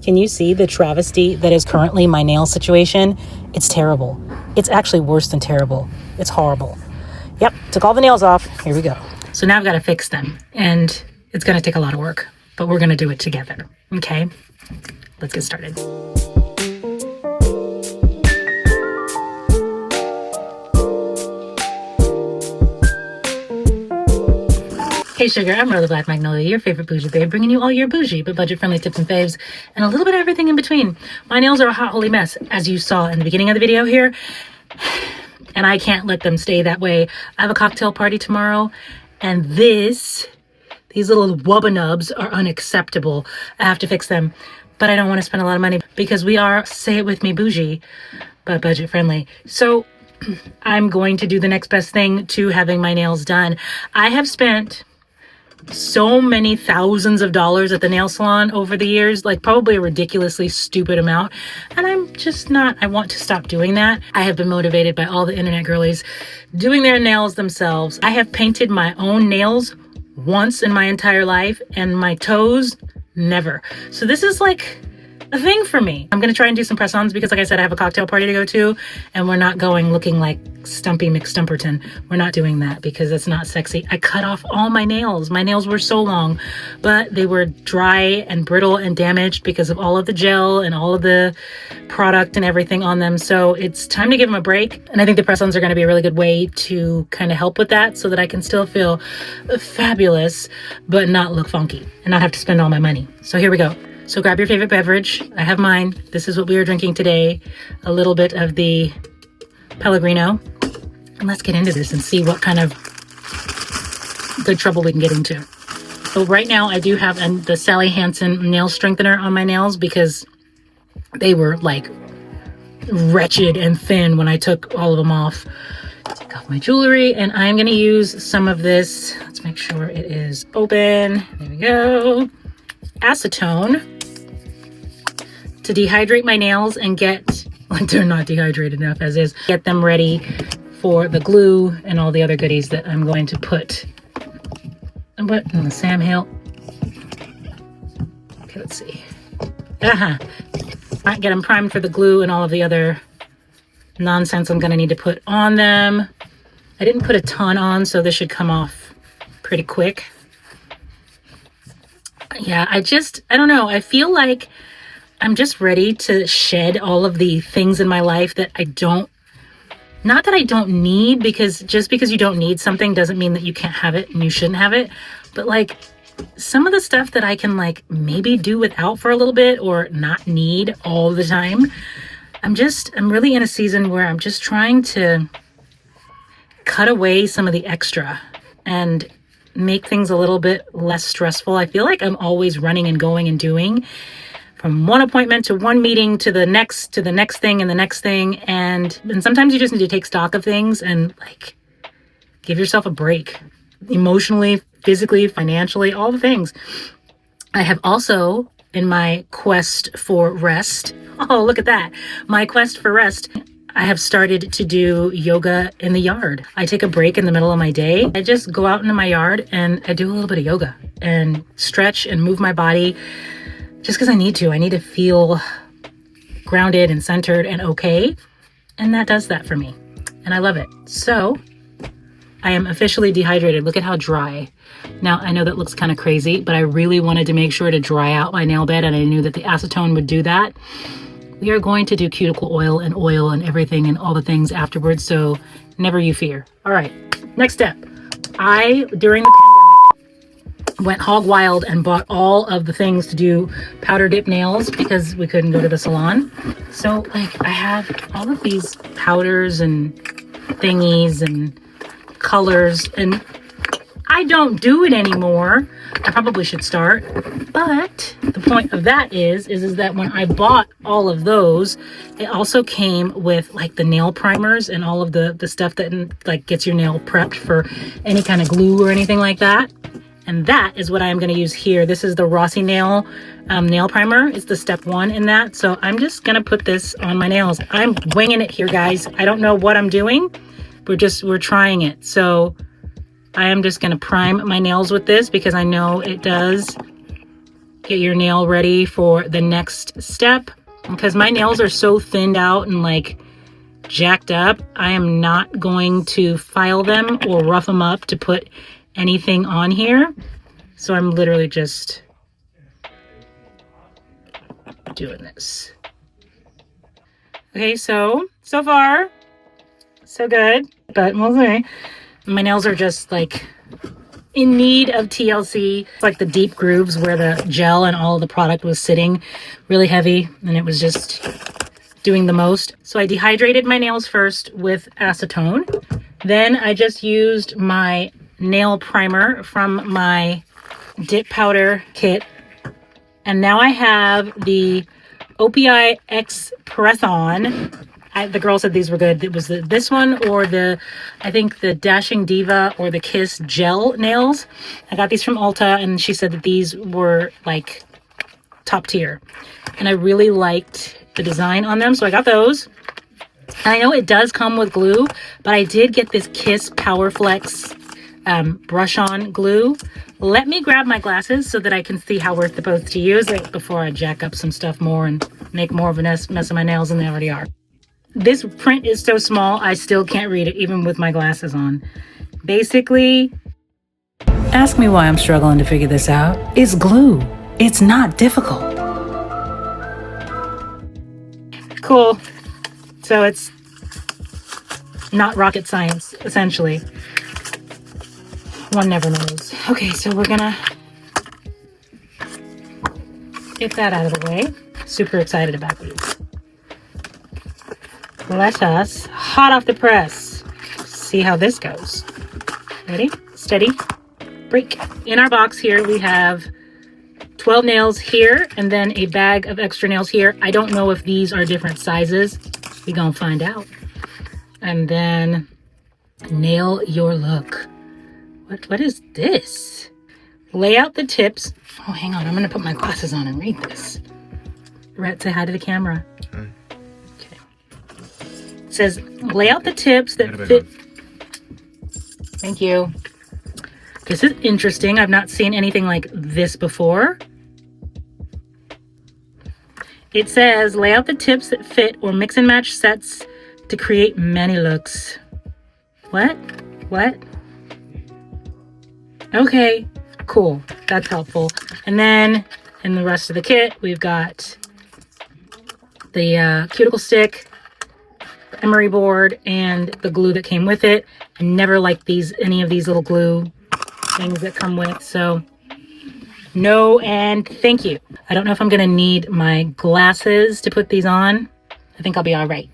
Can you see the travesty that is currently my nail situation? It's terrible. It's actually worse than terrible. It's horrible. Yep, took all the nails off. Here we go. So now I've got to fix them, and it's going to take a lot of work, but we're going to do it together. Okay, let's get started. Hey sugar, I'm Really Black Magnolia, your favorite bougie babe, bringing you all your bougie but budget-friendly tips and faves, and a little bit of everything in between. My nails are a hot holy mess, as you saw in the beginning of the video here, and I can't let them stay that way. I have a cocktail party tomorrow, and these little wubba nubs are unacceptable. I have to fix them, but I don't want to spend a lot of money because we are, say it with me, bougie, but budget-friendly. So I'm going to do the next best thing to having my nails done. I have spent so many thousands of dollars at the nail salon over the years, like probably a ridiculously stupid amount, and I'm just not, I want to stop doing that. I have been motivated by all the internet girlies doing their nails themselves. I have painted my own nails once in my entire life, and my toes, never. So this is like a thing for me. I'm gonna try and do some press-ons because, like I said, I have a cocktail party to go to, and we're not going looking like Stumpy McStumperton. We're not doing that because it's not sexy. I cut off all my nails. My nails were so long, but they were dry and brittle and damaged because of all of the gel and all of the product and everything on them. So it's time to give them a break. And I think the press-ons are gonna be a really good way to kind of help with that so that I can still feel fabulous, but not look funky and not have to spend all my money. So here we go. So grab your favorite beverage. I have mine. This is what we are drinking today. A little bit of the Pellegrino. And let's get into this and see what kind of good trouble we can get into. So right now I do have the Sally Hansen nail strengthener on my nails because they were like wretched and thin when I took all of them off. Take off my jewelry, and I'm going to use some of this. Let's make sure it is open. There we go. Acetone to dehydrate my nails and get, like, they're not dehydrated enough as is, get them ready for the glue and all the other goodies that I'm going to put. And what in the Sam Hill? Okay, let's see. Might get them primed for the glue and all of the other nonsense I'm gonna need to put on them. I didn't put a ton on, so this should come off pretty quick. Yeah, I don't know. I feel like I'm just ready to shed all of the things in my life that I don't, not that I don't need, because just because you don't need something doesn't mean that you can't have it and you shouldn't have it. But like some of the stuff that I can like maybe do without for a little bit or not need all the time. I'm really in a season where I'm just trying to cut away some of the extra and make things a little bit less stressful. I feel like I'm always running and going and doing from one appointment to one meeting to the next thing and the next thing. And sometimes you just need to take stock of things and like give yourself a break emotionally, physically, financially, all the things. I have also, in my quest for rest, oh, look at that. My quest for rest, I have started to do yoga in the yard. I take a break in the middle of my day. I just go out into my yard and I do a little bit of yoga and stretch and move my body just because I need to. I need to feel grounded and centered and okay. And that does that for me. And I love it. So I am officially dehydrated. Look at how dry. Now, I know that looks kind of crazy, but I really wanted to make sure to dry out my nail bed, and I knew that the acetone would do that. We are going to do cuticle oil and everything and all the things afterwards, so never you fear. All right, next step. During the pandemic, went hog wild and bought all of the things to do powder dip nails because we couldn't go to the salon. So, like, I have all of these powders and thingies and colors, and I don't do it anymore. I probably should start, but the point of that is that when I bought all of those, it also came with like the nail primers and all of the stuff that like gets your nail prepped for any kind of glue or anything like that. And that is what I'm going to use here. This is the Rossi nail primer. It's the step 1 in that. So I'm just going to put this on my nails. I'm winging it here, guys. I don't know what I'm doing. We're trying it. So I am just going to prime my nails with this because I know it does get your nail ready for the next step. Because my nails are so thinned out and like jacked up, I am not going to file them or rough them up to put anything on here. So I'm literally just doing this. Okay, so far, so good. But we'll see. My nails are just like in need of TLC. It's like the deep grooves where the gel and all of the product was sitting really heavy and it was just doing the most. So I dehydrated my nails first with acetone. Then I just used my nail primer from my dip powder kit. And now I have the O.P.I press-on. The girl said these were good. It was this one or I think the Dashing Diva or the Kiss gel nails. I got these from Ulta and she said that these were like top tier. And I really liked the design on them, so I got those. And I know it does come with glue, but I did get this Kiss Power Flex brush on glue. Let me grab my glasses so that I can see how we're supposed to use it before I jack up some stuff more and make more of a mess of my nails than they already are. This print is so small, I still can't read it even with my glasses on. Basically, ask me why I'm struggling to figure this out. It's glue. It's not difficult. Cool. So it's not rocket science, essentially. One never knows. Okay, so we're gonna get that out of the way. Super excited about these. Let us, hot off the press, see how this goes. Ready? Steady. Break. In our box here, we have 12 nails here and then a bag of extra nails here. I don't know if these are different sizes. We gonna find out. And then nail your look. What is this? Lay out the tips. Oh, hang on. I'm gonna put my glasses on and read this. Rhett, say hi to the camera. Hi. Okay. It says, lay out the tips that fit. Thank you. This is interesting. I've not seen anything like this before. It says, lay out the tips that fit or mix and match sets to create many looks. What? Okay, cool. That's helpful. And then in the rest of the kit, we've got the cuticle stick, the emery board, and the glue that came with it. I never liked any of these little glue things that come with, so no and thank you. I don't know if I'm gonna need my glasses to put these on. I think I'll be all right.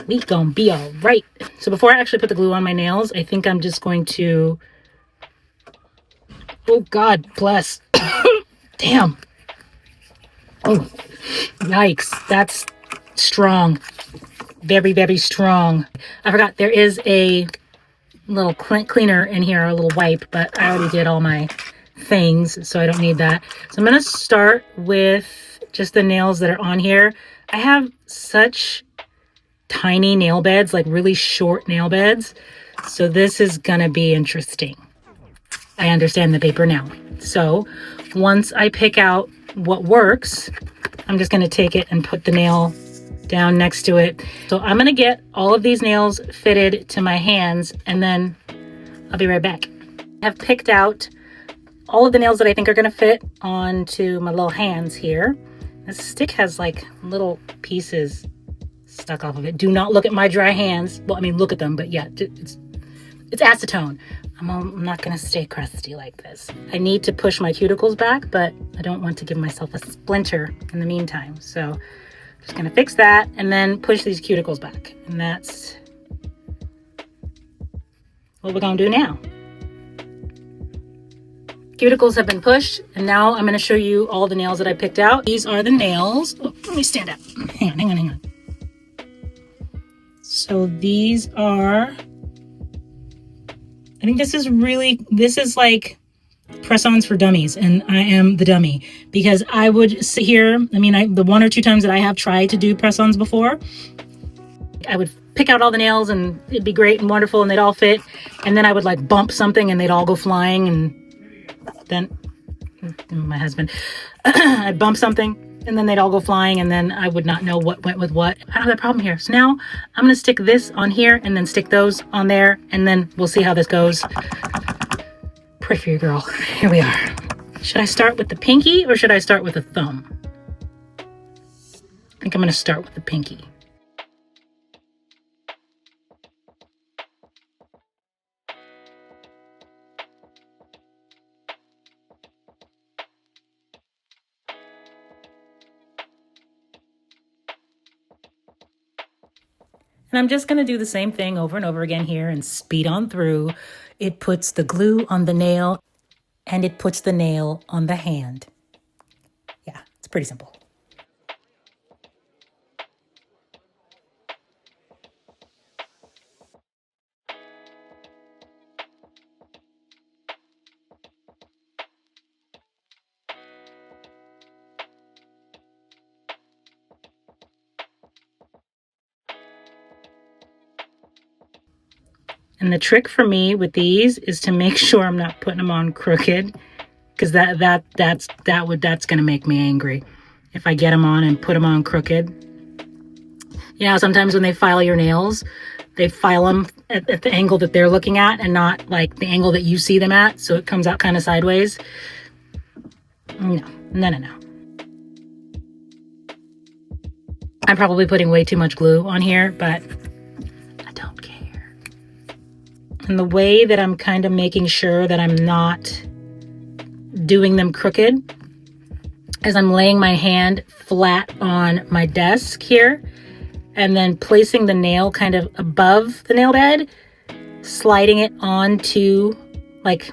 We gonna be all right. So before I actually put the glue on my nails, I think I'm just going to, oh God bless. Damn. Oh, yikes. That's strong. Very, very strong. I forgot there is a little cleaner in here, a little wipe, but I already did all my things, so I don't need that. So I'm going to start with just the nails that are on here. I have such tiny nail beds, like really short nail beds. So this is going to be interesting. I understand the paper now. So once I pick out what works, I'm just going to take it and put the nail down next to it. So I'm going to get all of these nails fitted to my hands and then I'll be right back. I have picked out all of the nails that I think are going to fit onto my little hands here. This stick has like little pieces stuck off of it. Do not look at my dry hands. Well, I mean, look at them, but yeah, it's acetone. I'm not going to stay crusty like this. I need to push my cuticles back, but I don't want to give myself a splinter in the meantime. So just going to fix that and then push these cuticles back. And that's what we're going to do now. Cuticles have been pushed, and now I'm going to show you all the nails that I picked out. These are the nails. Oh, let me stand up. Hang on. So these are, I think this is like press-ons for dummies, and I am the dummy because I would sit here. I mean, the one or two times that I have tried to do press-ons before, I would pick out all the nails and it'd be great and wonderful and they'd all fit. And then I would like bump something and they'd all go flying, and then my husband, I'd bump something and then they'd all go flying and then I would not know what went with what. I don't have that problem here. So now I'm going to stick this on here and then stick those on there and then we'll see how this goes. Pray for your girl. Here we are. Should I start with the pinky or should I start with the thumb? I think I'm going to start with the pinky. And I'm just going to do the same thing over and over again here and speed on through. It puts the glue on the nail and it puts the nail on the hand. Yeah, it's pretty simple. And the trick for me with these is to make sure I'm not putting them on crooked, because that's gonna make me angry if I get them on and put them on crooked. You know, sometimes when they file your nails, they file them at the angle that they're looking at and not like the angle that you see them at, so it comes out kind of sideways. No. I'm probably putting way too much glue on here, but I don't care. And the way that I'm kind of making sure that I'm not doing them crooked is I'm laying my hand flat on my desk here and then placing the nail kind of above the nail bed, sliding it onto, like,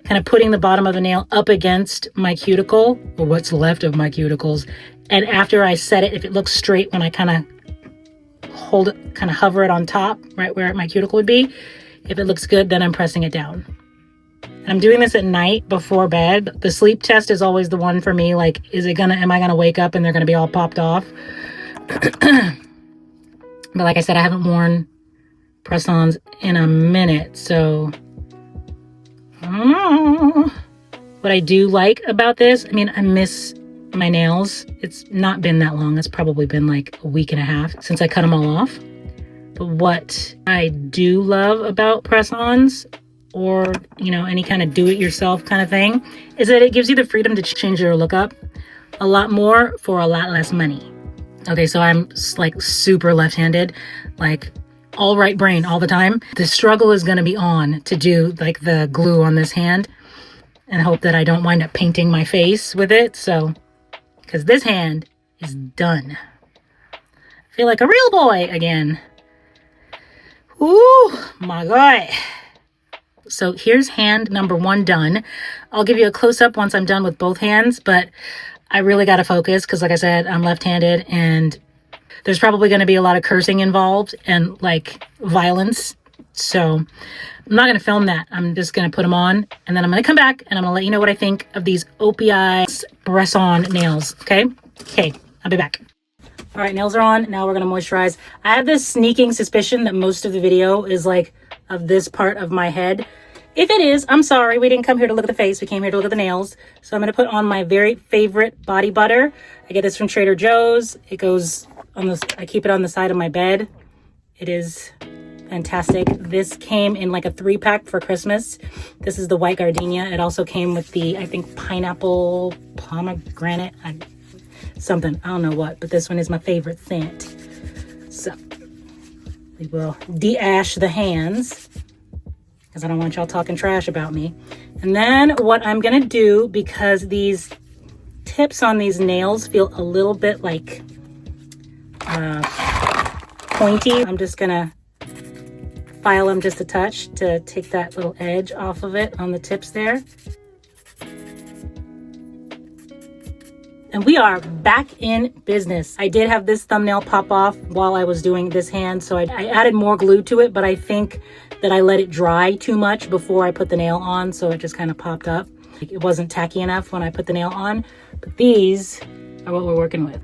kind of putting the bottom of the nail up against my cuticle, or what's left of my cuticles. And after I set it, if it looks straight, when I kind of hold it, kind of hover it on top, right where my cuticle would be, if it looks good, then I'm pressing it down. And I'm doing this at night before bed. The sleep test is always the one for me. Like, am I gonna wake up and they're gonna be all popped off? But like I said, I haven't worn press-ons in a minute, so I don't know. What I do like about this, I mean, I miss my nails. It's not been that long. It's probably been like a week and a half since I cut them all off. But what I do love about press-ons, or, you know, any kind of do-it-yourself kind of thing, is that it gives you the freedom to change your look up a lot more for a lot less money. Okay, so I'm like super left-handed, like all right brain all the time. The struggle is going to be on to do like the glue on this hand and hope that I don't wind up painting my face with it. So, because this hand is done. I feel like a real boy again. Ooh, my God. So here's hand number 1 done. I'll give you a close-up once I'm done with both hands, but I really got to focus because, like I said, I'm left-handed and there's probably going to be a lot of cursing involved and like violence. So I'm not going to film that. I'm just going to put them on and then I'm going to come back and I'm going to let you know what I think of these O.P.I press-on nails. Okay? Okay, I'll be back. All right, nails are on. Now we're going to moisturize. I have this sneaking suspicion that most of the video is like of this part of my head. If it is, I'm sorry. We didn't come here to look at the face. We came here to look at the nails. So I'm going to put on my very favorite body butter. I get this from Trader Joe's. It goes on this. I keep it on the side of my bed. It is fantastic. This came in like a 3-pack for Christmas. This is the white gardenia. It also came with the, I think, pineapple pomegranate. Something, I don't know what, but this one is my favorite scent. So we will de-ash the hands because I don't want y'all talking trash about me. And then what I'm gonna do, because these tips on these nails feel a little bit like pointy, I'm just gonna file them just a touch to take that little edge off of it on the tips there. And we are back in business. I did have this thumbnail pop off while I was doing this hand, so I added more glue to it, but I think that I let it dry too much before I put the nail on, so it just kind of popped up. It wasn't tacky enough when I put the nail on, but these are what we're working with.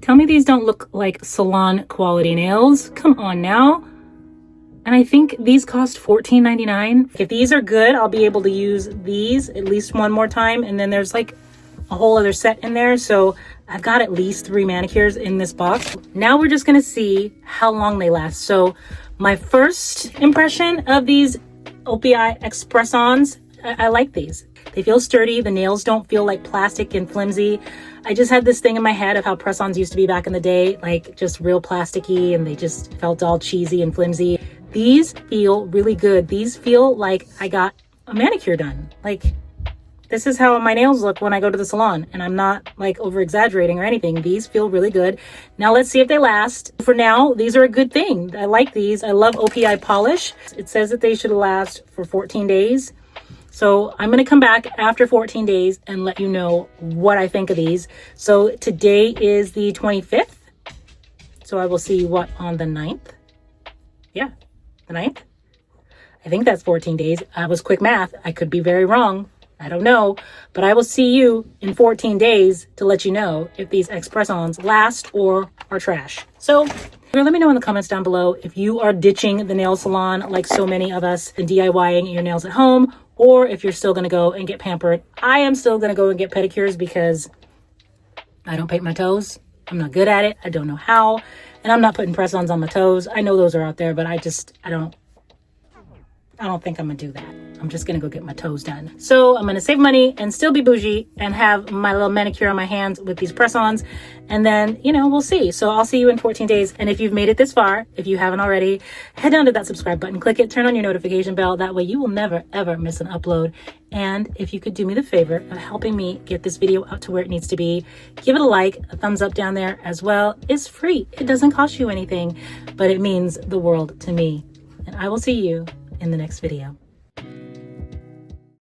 Tell me these don't look like salon quality nails. Come on now. And I think these cost $14.99. If these are good, I'll be able to use these at least one more time. And then there's like a whole other set in there. So I've got at least 3 manicures in this box. Now we're just gonna see how long they last. So my first impression of these O.P.I xPRESS-ons, I like these. They feel sturdy. The nails don't feel like plastic and flimsy. I just had this thing in my head of how press-ons used to be back in the day, like just real plasticky, and they just felt all cheesy and flimsy. These feel really good. These feel like I got a manicure done. Like, this is how my nails look when I go to the salon, and I'm not like over exaggerating or anything. These feel really good. Now let's see if they last. For now, these are a good thing. I like these. I love O.P.I polish. It says that they should last for 14 days. So I'm going to come back after 14 days and let you know what I think of these. So today is the 25th. So I will see you on the 9th. Yeah, the 9th. I think that's 14 days. I was quick math. I could be very wrong. I don't know. But I will see you in 14 days to let you know if these xPRESS-ons last or are trash. So let me know in the comments down below if you are ditching the nail salon like so many of us and DIYing your nails at home, or if you're still going to go and get pampered. I am still going to go and get pedicures because I don't paint my toes. I'm not good at it. I don't know how. And I'm not putting press-ons on my toes. I know those are out there, but I don't think I'm going to do that. I'm just going to go get my toes done. So I'm going to save money and still be bougie and have my little manicure on my hands with these press-ons. And then, we'll see. So I'll see you in 14 days. And if you've made it this far, if you haven't already, head down to that subscribe button, click it, turn on your notification bell. That way you will never, ever miss an upload. And if you could do me the favor of helping me get this video out to where it needs to be, give it a like, a thumbs up down there as well. It's free. It doesn't cost you anything, but it means the world to me. And I will see you in the next video.